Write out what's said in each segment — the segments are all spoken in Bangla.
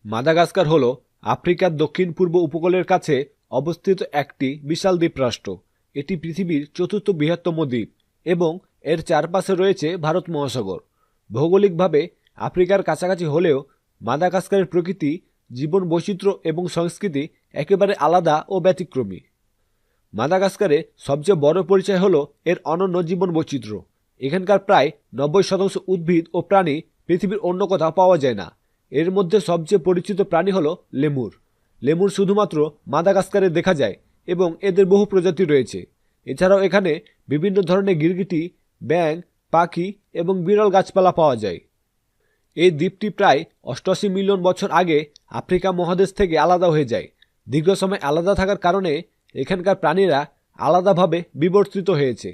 মাদাগাস্কার হল আফ্রিকার দক্ষিণ পূর্ব উপকূলের কাছে অবস্থিত একটি বিশাল দ্বীপরাষ্ট্র। এটি পৃথিবীর চতুর্থ বৃহত্তম দ্বীপ এবং এর চারপাশে রয়েছে ভারত মহাসাগর। ভৌগোলিকভাবে আফ্রিকার কাছাকাছি হলেও মাদাগাস্কারের প্রকৃতি, জীবন বৈচিত্র্য এবং সংস্কৃতি একেবারে আলাদা ও ব্যতিক্রমী। মাদাগাস্কারে সবচেয়ে বড় পরিচয় হল এর অনন্য জীবন বৈচিত্র্য। এখানকার প্রায় 90% উদ্ভিদ ও প্রাণী পৃথিবীর অন্য কোথাও পাওয়া যায় না। এর মধ্যে সবচেয়ে পরিচিত প্রাণী হল লেমুর। লেমুর শুধুমাত্র মাদাগাস্কারে দেখা যায় এবং এদের বহু প্রজাতি রয়েছে। এছাড়াও এখানে বিভিন্ন ধরনের গিরগিটি, ব্যাঙ, পাখি এবং বিরল গাছপালা পাওয়া যায়। এই দ্বীপটি প্রায় 88 মিলিয়ন বছর আগে আফ্রিকা মহাদেশ থেকে আলাদা হয়ে যায়। দীর্ঘ সময় আলাদা থাকার কারণে এখানকার প্রাণীরা আলাদাভাবে বিবর্তিত হয়েছে।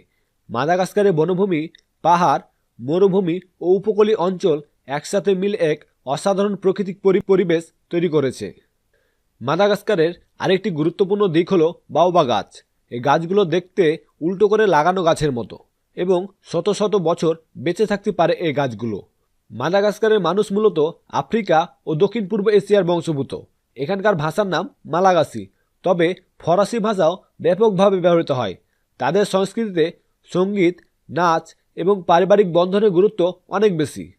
মাদাগাস্কারের বনভূমি, পাহাড়, মরুভূমি ও উপকূলীয় অঞ্চল একসাথে মিলে এক অসাধারণ প্রাকৃতিক পরিবেশ তৈরি করেছে। মাদাগাস্কারের আরেকটি গুরুত্বপূর্ণ দিক হল বাওবা গাছ। এই গাছগুলো দেখতে উল্টো করে লাগানো গাছের মতো এবং শত শত বছর বেঁচে থাকতে পারে এই গাছগুলো। মাদাগাস্কারের মানুষ মূলত আফ্রিকা ও দক্ষিণ পূর্ব এশিয়ার বংশোদ্ভূত। এখানকার ভাষার নাম মালাগাসি, তবে ফরাসি ভাষাও ব্যাপকভাবে ব্যবহৃত হয়। তাদের সংস্কৃতিতে সঙ্গীত, নাচ এবং পারিবারিক বন্ধনের গুরুত্ব অনেক বেশি।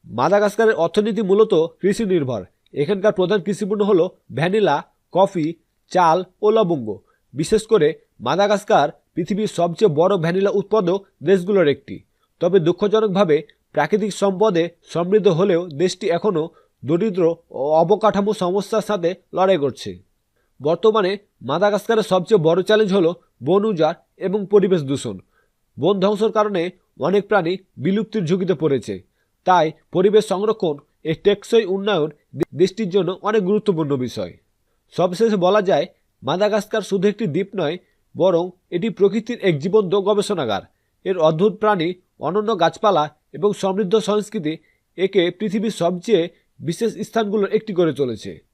মাদাগাস্কারের অর্থনীতি মূলত কৃষি নির্ভর। এখানকার প্রধান কৃষিপণ্য হল ভ্যানিলা, কফি, চাল ও লবঙ্গ। বিশেষ করে মাদাগাস্কার পৃথিবীর সবচেয়ে বড় ভ্যানিলা উৎপাদক দেশগুলোর একটি। তবে দুঃখজনকভাবে প্রাকৃতিক সম্পদে সমৃদ্ধ হলেও দেশটি এখনও দরিদ্র ও অবকাঠামো সমস্যার সাথে লড়াই করছে। বর্তমানে মাদাগাস্কারের সবচেয়ে বড় চ্যালেঞ্জ হল বন উজাড় এবং পরিবেশ দূষণ। বন ধ্বংসের কারণে অনেক প্রাণী বিলুপ্তির ঝুঁকিতে পড়েছে। তাই পরিবেশ সংরক্ষণ ও টেকসই উন্নয়ন দেশটির জন্য অনেক গুরুত্বপূর্ণ বিষয়। সবশেষে বলা যায়, মাদাগাস্কার শুধু একটি দ্বীপ নয়, বরং এটি প্রকৃতির এক জীবন্ত গবেষণাগার। এর অদ্ভুত প্রাণী, অনন্য গাছপালা এবং সমৃদ্ধ সংস্কৃতি একে পৃথিবীর সবচেয়ে বিশেষ স্থানগুলোর একটি করে চলেছে।